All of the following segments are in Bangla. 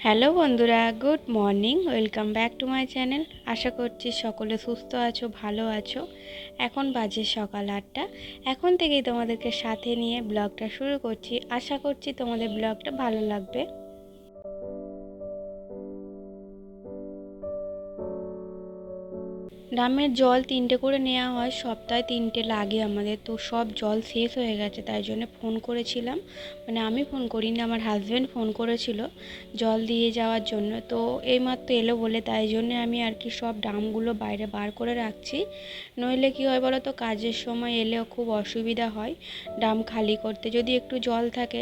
হ্যালো বন্ধুরা, good morning. Welcome back to my channel. আশা করছি সকলে সুস্থ আছো, ভালো আছো। এখন বাজে সকাল 8টা। এখন থেকেই তোমাদেরকে সাথে নিয়ে ব্লগটা শুরু করছি। আশা করছি তোমাদের ব্লগটা ভালো লাগবে। ড্রামের জল 3টে করে নেওয়া হয়, সপ্তাহে 3টে লাগে আমাদের। তো সব জল শেষ হয়ে গেছে, তাই জন্য ফোন করেছিলাম। মানে আমি ফোন করিনি, আমার হাজব্যান্ড ফোন করেছিল জল দিয়ে যাওয়ার জন্য। তো এইমাত্র এলো বলে তাই জন্য আমি আর কি সব ড্রামগুলো বাইরে বার করে রাখছি। নইলে কী হয় বলো তো, কাজের সময় এলেও খুব অসুবিধা হয় ড্রাম খালি করতে। যদি একটু জল থাকে,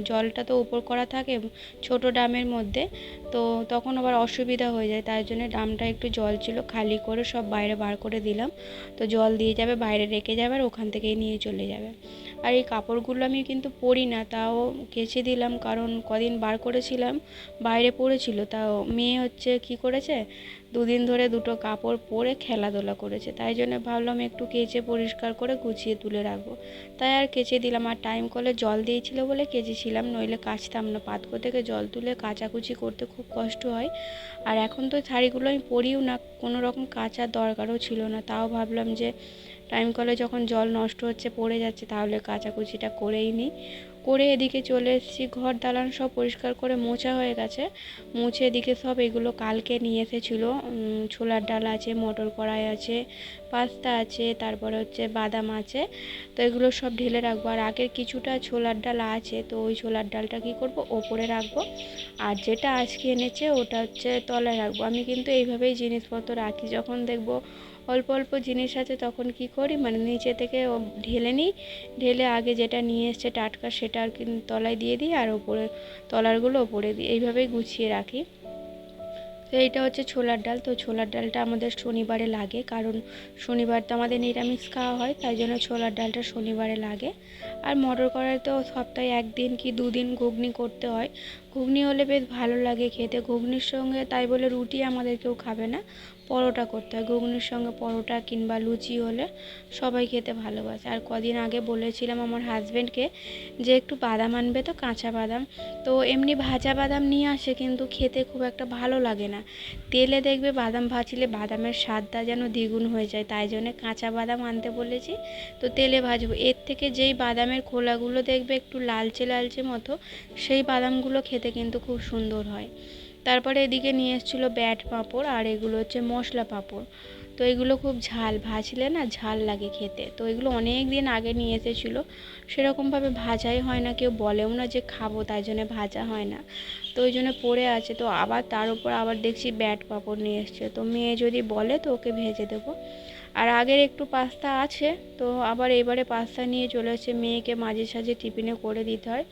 জলটা তো উপর করা থাকে ছোট ড্রামের মধ্যে, তো তখন আবার অসুবিধা হয়ে যায়। তাই জন্য ড্রামটা একটু জল ছিল, খালি করে সব বাইরে বার করে দিলাম। তো জল দিয়ে যাবে, বাইরে রেখে যাবে, আর ওখান থেকেই নিয়ে চলে যাবে। আর এই কাপড়গুলো আমি কিন্তু পরি না, তাও কেচে দিলাম, কারণ কদিন বার করেছিলাম বাইরে পড়েছিল। তাও মেয়ে হচ্ছে কি করেছে, দুদিন ধরে দুটো কাপড় পরে খেলাধুলা করেছে, তাই জন্য ভাবলাম একটু কেচে পরিষ্কার করে গুছিয়ে তুলে রাখবো। তাই আর কেচে দিলাম। আর টাইম কলে জল দিয়েছিল বলে কেচেছিলাম, নইলে কাচতাম না। পাতকো থেকে জল তুলে কাচাকুচি করতে খুব কষ্ট হয়। আর এখন তো শাড়িগুলো আমি পরিও না, কোনো রকম কাচার দরকারও ছিল না। তাও ভাবলাম যে টাইম কলে যখন জল নষ্ট হচ্ছে, পড়ে যাচ্ছে, তাহলে কাচাকুচিটা করেই নিই। করে এদিকে চলে এসেছি। ঘর দালান সব পরিষ্কার করে মোছা হয়ে গেছে। মুছে এদিকে সব এগুলো কালকে নিয়ে এসেছিলো। ছোলার ডাল আছে, মটর কড়াই আছে, পাস্তা আছে, তারপরে হচ্ছে বাদাম আছে। তো এগুলো সব ঢেলে রাখবো। আর আগের কিছুটা ছোলার ডাল আছে, তো ওই ছোলার ডালটা কি করব, ওপরে রাখবো। আর যেটা আজকে এনেছে ওটা হচ্ছে তলায় রাখবো। আমি কিন্তু এইভাবেই জিনিসপত্র রাখি। যখন দেখবো অল্প অল্প জিনিস আছে, তখন কি করি, মানে নিচে থেকে ঢেলে নিই। ঢেলে আগে যেটা নিয়ে এসছে টাটকা, সেটা আর কি তলায় দিয়ে দিই, আর ওপরে তলারগুলো ওপরে দিই। এইভাবেই গুছিয়ে রাখি। তো এইটা হচ্ছে ছোলার ডাল। তো ছোলার ডালটা আমাদের শনিবারে লাগে, কারণ শনিবার তো আমাদের নিরামিষ খাওয়া হয়, তাই জন্য ছোলার ডালটা শনিবারে লাগে। আর মটর কড়াই তো সপ্তাহে 1 দিন কি 2 দিন ঘুগনি করতে হয়। ঘুগনি হলে বেশ ভালো লাগে খেতে। ঘুগনির সঙ্গে তাই বলে রুটি আমাদের কেউ খাবে না, পরোটা করতে হয়। ঘুগনির সঙ্গে পরোটা কিংবা লুচি হলে সবাই খেতে ভালোবাসে। আর কদিন আগে বলেছিলাম আমার হাজব্যান্ডকে যে একটু বাদাম আনবে, তো কাঁচা বাদাম। তো এমনি ভাজা বাদাম নিয়ে আসে, কিন্তু খেতে খুব একটা ভালো লাগে না। তেলে দেখবে বাদাম ভাজলে বাদামের স্বাদটা যেন দ্বিগুণ হয়ে যায়, তাই জন্য কাঁচা বাদাম আনতে বলেছি। তো তেলে ভাজবো। এর থেকে যেই বাদামের খোলাগুলো দেখবে একটু লালচে লালচে মতো, সেই বাদামগুলো খেতে কিন্তু খুব সুন্দর হয়। তারপরে এদিকে নিয়ে এসেছিলো ব্যাট পাঁপড়, আর এগুলো হচ্ছে মশলা পাঁপড়। তো এগুলো খুব ঝাল, ভাজলে না ঝাল লাগে খেতে। তো এগুলো অনেক দিন আগে নিয়ে এসেছিলো, সেরকমভাবে ভাজাই হয় না, কেউ বলেও না যে খাবো, তাই জন্য ভাজা হয় না। তো ওই জন্য পড়ে আছে। তো আবার তার উপর আবার দেখছি ব্যাট পাঁপড় নিয়ে এসছে। তো মেয়ে যদি বলে তো ওকে ভেজে দেবো। আর আগের একটু পাস্তা আছে, তো আবার এবারে পাস্তা নিয়ে চলে এসেছে। মেয়েকে মাঝে সাঝে টিফিনে করে দিতে হয়।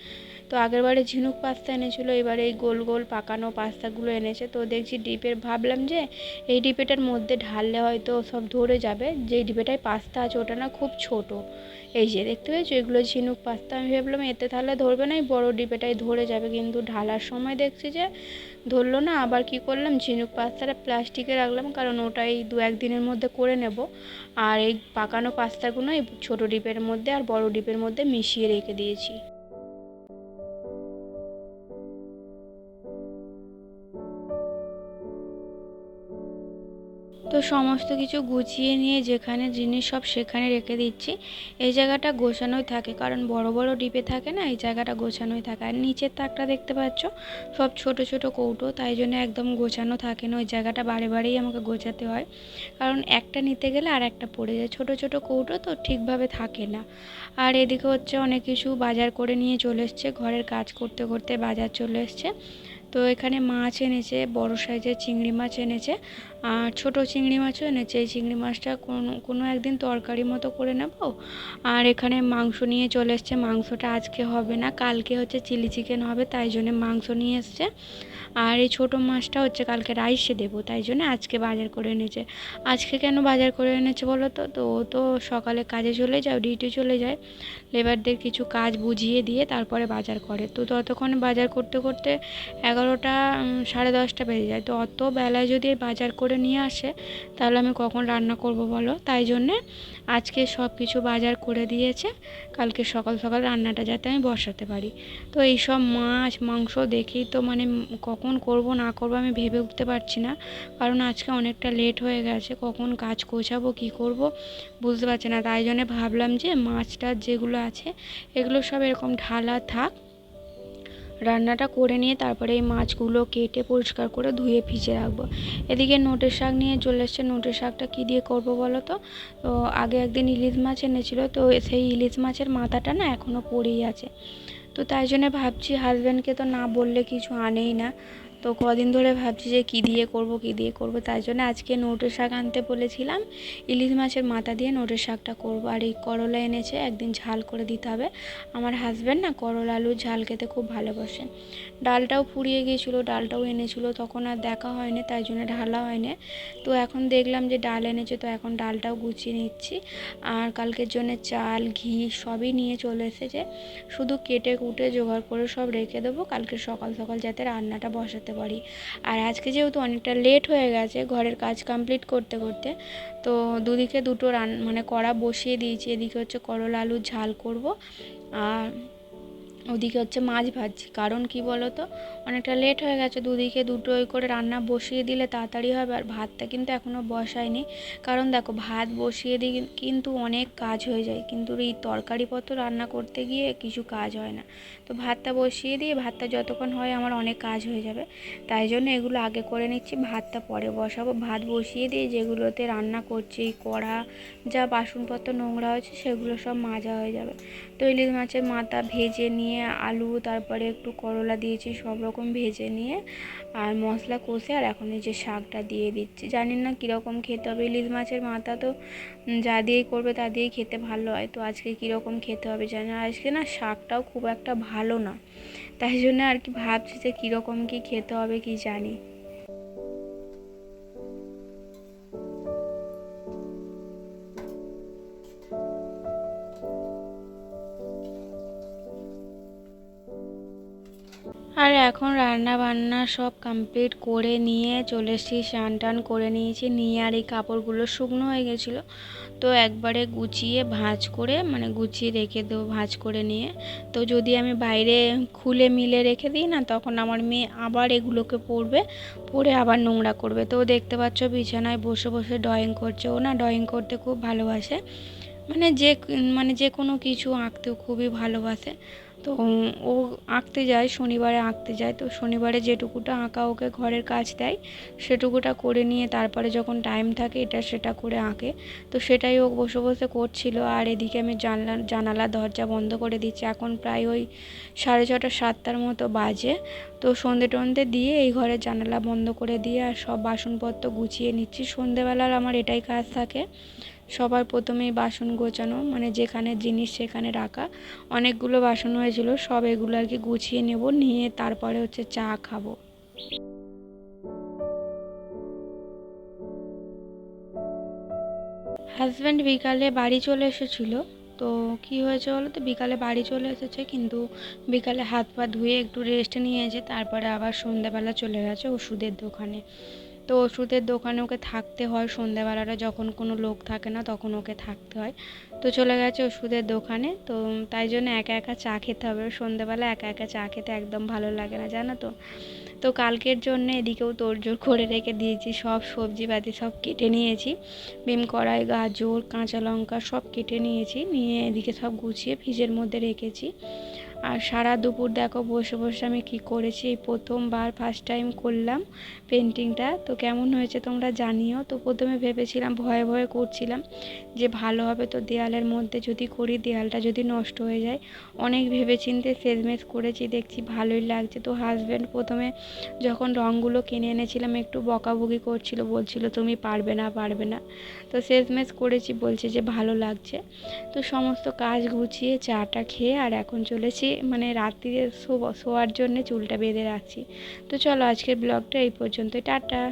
তো আগেরবারে ঝিনুক পাস্তা এনেছিলো, এবারে এই গোল গোল পাকানো পাস্তাগুলো এনেছে। তো দেখছি ডিপের, ভাবলাম যে এই ডিপেটার মধ্যে ঢাললে হয়তো সব ধরে যাবে। যেই ডিপেটায় পাস্তা আছে ওটা না খুব ছোট। এই যে দেখতে পেয়েছো, এগুলো ঝিনুক পাস্তা। আমি ভাবলাম এতে তাহলে ধরবে না, এই বড়ো ডিপেটায় ধরে যাবে। কিন্তু ঢালার সময় দেখছি যে ধরলো না। আবার কি করলাম, ঝিনুক পাস্তাটা প্লাস্টিকে রাখলাম, কারণ ওটাই 2-1 দিনের মধ্যে করে নেব। আর এই পাকানো পাস্তাগুলো এই ছোটো ডিপের মধ্যে আর বড় ডিপের মধ্যে মিশিয়ে রেখে দিয়েছি। তো সমস্ত কিছু গুছিয়ে নিয়ে যেখানে জিনিস সব সেখানে রেখে দিচ্ছি। এই জায়গাটা গোছানোই থাকে, কারণ বড় বড় ডিপে থাকে না, এই জায়গাটা গোছানোই থাকে। আর নিচের তাকটা দেখতে পাচ্ছ, সব ছোট ছোট কৌটো, তাই জন্য একদম গোছানো থাকে না। ওই জায়গাটা বারে বারেই আমাকে গোছাতে হয়, কারণ একটা নিতে গেলে আর একটা পড়ে যায়। ছোট ছোট কৌটো তো ঠিকভাবে থাকে না। আর এদিকে হচ্ছে অনেক কিছু বাজার করে নিয়ে চলে এসছে। ঘরের কাজ করতে করতে বাজার চলে এসছে। তো এখানে মাছ এনেছে, বড় সাইজের চিংড়ি মাছ এনেছে, আর ছোট চিংড়ি মাছও এনেছে। এই চিংড়ি মাছটা কোনো একদিন তরকারি মতো করে নেব। আর এখানে মাংস নিয়ে চলে এসছে। মাংসটা আজকে হবে না, কালকে হচ্ছে চিলি চিকেন হবে, তাই জন্য মাংস নিয়ে এসছে। আর এই ছোটো মাছটা হচ্ছে কালকে রাইসে দেবো, তাই জন্য আজকে বাজার করে এনেছে। আজকে কেন বাজার করে এনেছে বলো তো, তো ও তো সকালে কাজে চলে যায়, ডিউটি চলে যায়। লেবারদের কিছু কাজ বুঝিয়ে দিয়ে তারপরে বাজার করে। তো ততক্ষণে বাজার করতে করতে 11টা 10:30 বেজে যায়। তো অত বেলায় যদি বাজার করে করে নিয়ে আসে তাহলে আমি কখন রান্না করব বলো। তাই জন্যে আজকে সব কিছু বাজার করে দিয়েছে, কালকে সকাল সকাল রান্নাটা যাতে আমি বসাতে পারি। তো এইসব মাছ মাংস দেখেই তো মানে কখন করব না করব আমি ভেবে উঠতে পারছি না, কারণ আজকে অনেকটা লেট হয়ে গেছে, কখন কাজ গোছাবো কী করব বুঝতে পারছি না। তাই জন্য ভাবলাম যে মাছটা যেগুলো আছে এগুলো সব এরকম ঢালা থাক, রান্নাটা করে নিয়ে তারপরে এই মাছগুলো কেটে পরিষ্কার করে ধুয়ে ভিজে রাখবো। এদিকে নোটের শাক নিয়ে চলে এসছে। নোটের শাকটা কী দিয়ে করব বলো তো। তো আগে একদিন ইলিশ মাছ এনেছিল, তো সেই ইলিশ মাছের মাথাটা না এখনও পড়েই আছে। তো তাই জন্য ভাবছি, হাজব্যান্ডকে তো না বললে কিছু আনেই না, তো কদিন ধরে ভাবছি যে কী দিয়ে করব। তাই জন্য আজকে নোটের শাক আনতে বলেছিলাম, ইলিশ মাছের মাথা দিয়ে নোটের শাকটা করব। আর এই করলা এনেছে, একদিন ঝাল করে দিতে হবে। আমার হাজব্যান্ড না করলা আলুর ঝাল খেতে খুব ভালোবাসে। ডালটাও ফুরিয়ে গিয়েছিলো, ডালটাও এনেছিল, তখন আর দেখা হয়নি, তাই জন্য ঢালা হয়নি। তো এখন দেখলাম যে ডাল এনেছে, তো এখন ডালটাও গুছিয়ে নিচ্ছি। আর কালকের জন্য চাল ঘি সবই নিয়ে চলে এসেছে, শুধু কেটে কুটে জোগাড় করে সব রেখে দেবো, কালকে সকাল সকাল যাতে রান্নাটা বসাতে পারি। আর আজকে যেহেতু অনেকটা লেট হয়ে গেছে ঘরের কাজ কমপ্লিট করতে করতে, তো দুদিকে দুটো মানে কড়া বসিয়ে দিয়েছি। এদিকে হচ্ছে করলা আলুর ঝাল করব, আর ওদিকে হচ্ছে মাছ ভাজছি। কারণ কি বলো তো, অনেকটা লেট হয়ে গেছে, দুদিকে দুটোই করে রান্না বসিয়ে দিলে তাড়াতাড়ি হবে। আর ভাতটা কিন্তু এখনও বসাইনি, কারণ দেখো ভাত বসিয়ে দিই কিন্তু অনেক কাজ হয়ে যায়, কিন্তু এই তরকারিপত্র রান্না করতে গিয়ে কিছু কাজ হয় না। তো ভাতটা বসিয়ে দিয়ে ভাতটা যতক্ষণ হয় আমার অনেক কাজ হয়ে যাবে, তাই জন্য এগুলো আগে করে নিচ্ছি, ভাতটা পরে বসাবো। ভাত বসিয়ে দিয়ে যেগুলোতে রান্না করছি, এই কড়া যা বাসনপত্র নোংরা হয়েছে সেগুলো সব মাজা হয়ে যাবে। তো ইলিশ মাছের মাথা ভেজে নিয়ে আলু তারপরে একটু করলা দিয়েছি, সব রকম ভেজে নিয়ে আর মশলা কষে আর এখন এই যে শাকটা দিয়ে দিচ্ছি। জানি না কীরকম খেতে হবে, ইলিশ মাছের মাথা তো যা দিয়েই করবে তা দিয়েই খেতে ভালো হয়, তো আজকে কীরকম খেতে হবে জানি না। আজকে না শাকটাও খুব একটা ভালো না, তাই জন্য আর কি ভাবছি যে কীরকম কী খেতে হবে কি জানি। আর এখন রান্না বান্না সব কমপ্লিট করে নিয়ে চলে এসেছি, স্নান টান করে নিয়েছি, নিয়ে আর এই কাপড়গুলো শুকনো হয়ে গেছিলো, তো একবারে গুছিয়ে ভাঁজ করে মানে গুছিয়ে রেখে দেবো ভাঁজ করে নিয়ে। তো যদি আমি বাইরে খুলে মিলে রেখে দিই না, তখন আমার মেয়ে আবার এগুলোকে পরবে, পরে আবার নোংরা করবে। তো দেখতে পাচ্ছ বিছানায় বসে বসে ড্রয়িং করছে, ও না ড্রয়িং করতে খুব ভালোবাসে, মানে যে কোনো কিছু আঁকতেও খুবই ভালোবাসে। তো ও আঁকতে যায়, শনিবারে আঁকতে যায়, তো শনিবারে যেটুকুটা আঁকা ওকে ঘরের কাজ দেয় সেটুকুটা করে নিয়ে তারপরে যখন টাইম থাকে এটা সেটা করে আঁকে। তো সেটাই ও বসে বসে করছিল। আর এদিকে আমি জানালা দরজা বন্ধ করে দিচ্ছি, এখন প্রায় ওই 6:30 7টার মতো বাজে। তো সন্ধে টন্ধে দিয়ে এই ঘরের জানালা বন্ধ করে দিয়ে আর সব বাসনপত্র গুছিয়ে নিচ্ছি। সন্ধেবেলার আমার এটাই কাজ থাকে, সবার প্রথমেই বাসন গোছানো, মানে যেখানে জিনিস সেখানে রাখা। অনেকগুলো বাসন হয়েছিল, সব এগুলো আর কি গুছিয়ে নেব, নিয়ে তারপরে হচ্ছে চা খাবো। হাজব্যান্ড বিকালে বাড়ি চলে এসেছিলো। তো কি হয়েছে বলো তো, বিকালে বাড়ি চলে এসেছে, কিন্তু বিকালে হাত পা ধুয়ে একটু রেস্ট নিয়েছে, তারপরে আবার সন্ধ্যাবেলা চলে গেছে ওষুধের দোকানে। তো ওষুধের দোকানে ওকে থাকতে হয় সন্ধ্যাবেলাটা, যখন কোনো লোক থাকে না তখন ওকে থাকতে হয়। তো চলে গেছে ওষুধের দোকানে, তো তাই জন্য একা একা চা খেতে হবে। সন্ধ্যাবেলা একা একা চা খেতে একদম ভালো লাগে না, জানো তো। তো কালকের জন্য এদিকেও তোড়জোড় করে রেখে দিয়েছি, সব সবজিপাতি সব কেটে নিয়েছি, বিম কড়াই গাজর কাঁচা লঙ্কা সব কেটে নিয়েছি, নিয়ে এদিকে সব গুছিয়ে ফ্রিজের মধ্যে রেখেছি। আর সারা দুপুর দেখো বসে বসে আমি কি করেছি, এই প্রথমবার ফার্স্ট টাইম করলাম পেন্টিংটা। তো কেমন হয়েছে তোমরা জানিও। তো প্রথমে ভেবেছিলাম, ভয়ে ভয়ে করছিলাম যে ভালো হবে, তো দেয়ালের মধ্যে যদি করি দেয়ালটা যদি নষ্ট হয়ে যায়, অনেক ভেবেচিন্তে শেষমেশ করেছি, দেখছি ভালোই লাগছে। তো হাজব্যান্ড প্রথমে যখন রঙগুলো কিনে এনেছিলাম একটু বকাবকি করছিল, বলছিল তুমি পারবে না পারবে না, তো শেষমেশ করেছি, বলছে যে ভালো লাগছে। তো সমস্ত কাজ গুছিয়ে চাটা খেয়ে আর এখন চলেছি মানে রাত্রিরে শোয়ার জন্য চুলটা বেঁধে রাখছি। তো চলো আজকের ব্লগটা এই পর্যন্ত, টাটা।